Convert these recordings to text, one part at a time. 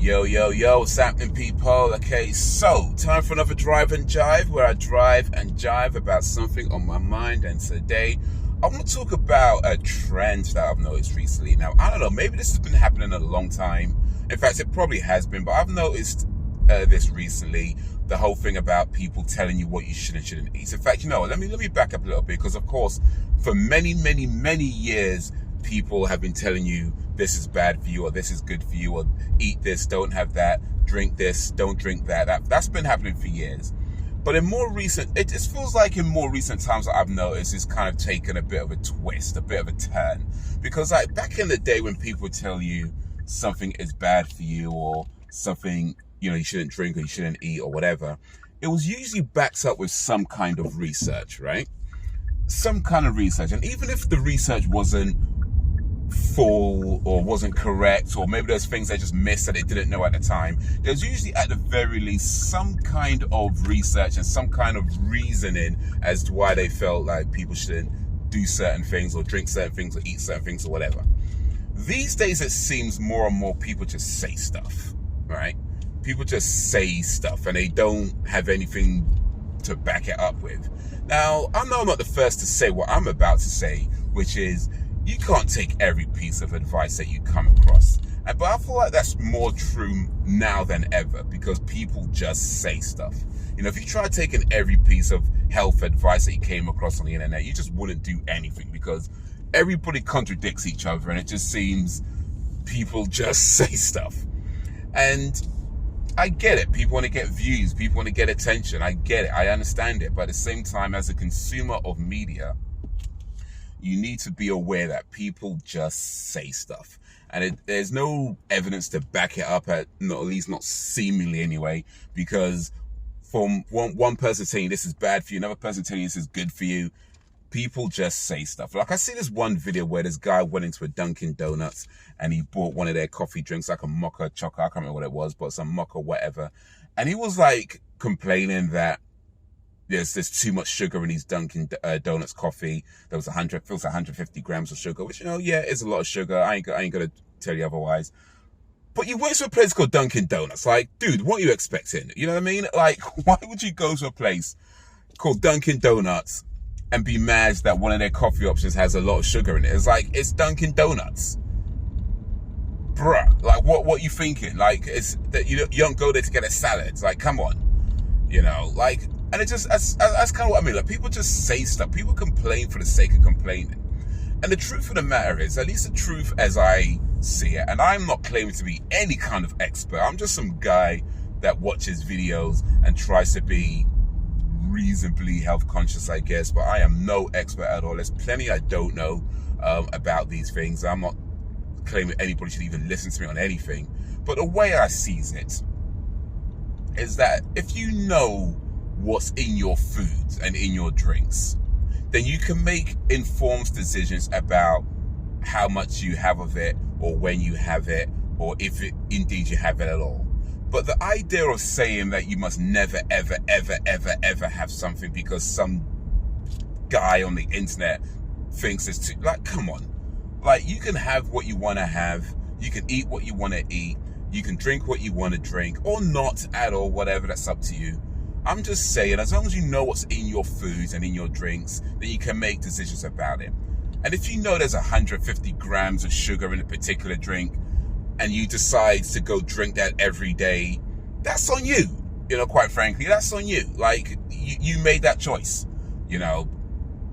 Yo, what's happening, people? Okay, so time for another Drive and Jive, where I drive and jive about something on my mind. And today, I want to talk about a trend that I've noticed recently. Now, I don't know, maybe this has been happening a long time. In fact, it probably has been, but I've noticed this recently. The whole thing about people telling you what you should and shouldn't eat. In fact, you know what? Let me back up a little bit, because of course, for many years, people have been telling you this is bad for you, or this is good for you, or eat this, don't have that, drink this, don't drink that. That's been happening for years. But in more recent, it just feels like in more recent times that I've noticed it's kind of taken a bit of a twist, a bit of a turn. Because like back in the day when people would tell you something is bad for you, or something, you know, you shouldn't drink or you shouldn't eat or whatever, it was usually backed up with some kind of research, right? Some kind of research. And even if the research wasn't full or wasn't correct, or maybe there's things they just missed that they didn't know at the time, there's usually at the very least some kind of research and some kind of reasoning as to why they felt like people shouldn't do certain things or drink certain things or eat certain things or whatever. These days it seems more and more people just say stuff, right? People just say stuff and they don't have anything to back it up with. Now, I know I'm not the first to say what I'm about to say, which is you can't take every piece of advice that you come across. But I feel like that's more true now than ever, because people just say stuff. You know, if you try taking every piece of health advice that you came across on the internet, you just wouldn't do anything, because everybody contradicts each other, and it just seems people just say stuff. And I get it. People want to get views. People want to get attention. I get it. I understand it. But at the same time, as a consumer of media, you need to be aware that people just say stuff. And there's no evidence to back it up, at least not seemingly anyway, because from one person saying this is bad for you, another person telling you this is good for you, people just say stuff. Like I see this one video where this guy went into a Dunkin' Donuts and he bought one of their coffee drinks, like a mocha chocolate, I can't remember what it was, but some mocha whatever. And he was like complaining that there's too much sugar in these Dunkin' Donuts coffee. There was 150 grams of sugar, which, you know, yeah, it's a lot of sugar. I ain't gonna tell you otherwise. But you went to a place called Dunkin' Donuts. Like, dude, what are you expecting? You know what I mean? Like, why would you go to a place called Dunkin' Donuts and be mad that one of their coffee options has a lot of sugar in it? It's like, it's Dunkin' Donuts. Bruh, like, what you thinking? Like, it's that you don't go there to get a salad. It's like, come on. You know, like, and it just, that's kind of what I mean. Like, people just say stuff. People complain for the sake of complaining. And the truth of the matter is, at least the truth as I see it, and I'm not claiming to be any kind of expert. I'm just some guy that watches videos and tries to be reasonably health conscious, I guess. But I am no expert at all. There's plenty I don't know about these things. I'm not claiming anybody should even listen to me on anything. But the way I sees it is that if you know what's in your foods and in your drinks, then you can make informed decisions about how much you have of it, or when you have it, or if indeed you have it at all. But the idea of saying that you must never, ever have something because some guy on the internet thinks it's too, like, come on. Like, you can have what you want to have, you can eat what you want to eat, you can drink what you want to drink, or not at all, whatever, that's up to you. I'm just saying, as long as you know what's in your foods and in your drinks, then you can make decisions about it. And if you know there's 150 grams of sugar in a particular drink, and you decide to go drink that every day, that's on you. You know, quite frankly, that's on you. Like, you made that choice, you know.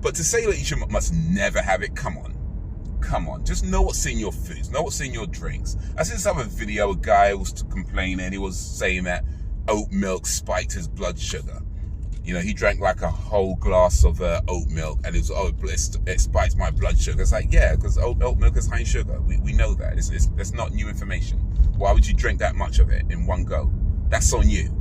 But to say that you must never have it, come on. Come on, just know what's in your foods, know what's in your drinks. I see this other video, a guy was complaining, he was saying that oat milk spiked his blood sugar. You know, he drank like a whole glass of oat milk, and it was, it spikes my blood sugar. It's like, yeah, because oat milk is high in sugar. We know that. That's not new information. Why would you drink that much of it in one go? That's on you.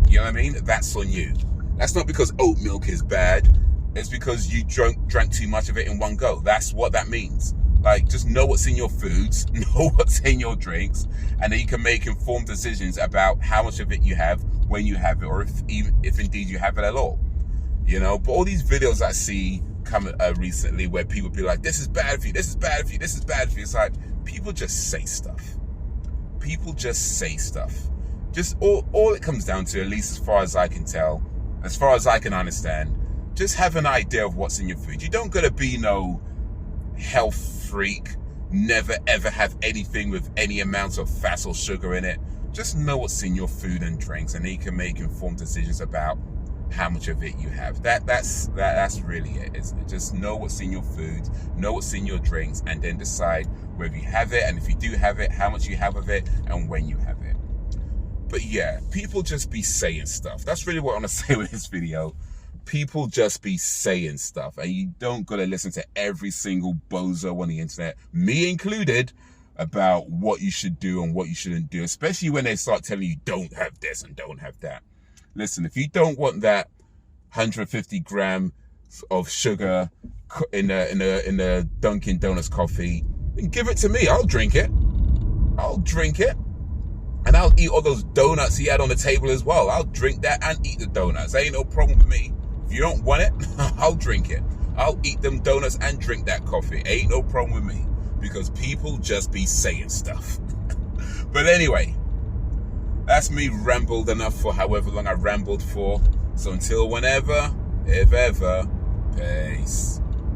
You know what I mean? That's on you. That's not because oat milk is bad. It's because you drank too much of it in one go. That's what that means. Like, just know what's in your foods, know what's in your drinks, and then you can make informed decisions about how much of it you have, when you have it, or if indeed you have it at all. You know, but all these videos I see come recently where people be like, this is bad for you, this is bad for you, this is bad for you. It's like, people just say stuff. people just say stuff. Just all it comes down to, at least as far as I can tell, as far as I can understand, just have an idea of what's in your food. You don't gotta be no health freak, never ever have anything with any amount of fat or sugar in it. Just know what's in your food and drinks, and then you can make informed decisions about how much of it you have. That's really it, isn't it? Just know what's in your food, know what's in your drinks, and then decide whether you have it, and if you do have it, how much you have of it, and when you have it. But yeah, people just be saying stuff. That's really what I want to say with this video. People just be saying stuff, and you don't gotta listen to every single bozo on the internet, me included, about what you should do and what you shouldn't do, especially when they start telling you don't have this and don't have that. Listen, if you don't want that 150 grams of sugar in a Dunkin' Donuts coffee, then give it to me. I'll drink it. I'll drink it. And I'll eat all those donuts he had on the table as well. I'll drink that and eat the donuts. Ain't no problem with me. If you don't want it, I'll drink it. I'll eat them donuts and drink that coffee. Ain't no problem with me. Because people just be saying stuff. But anyway, that's me rambled enough for however long I rambled for. So until whenever, if ever, peace.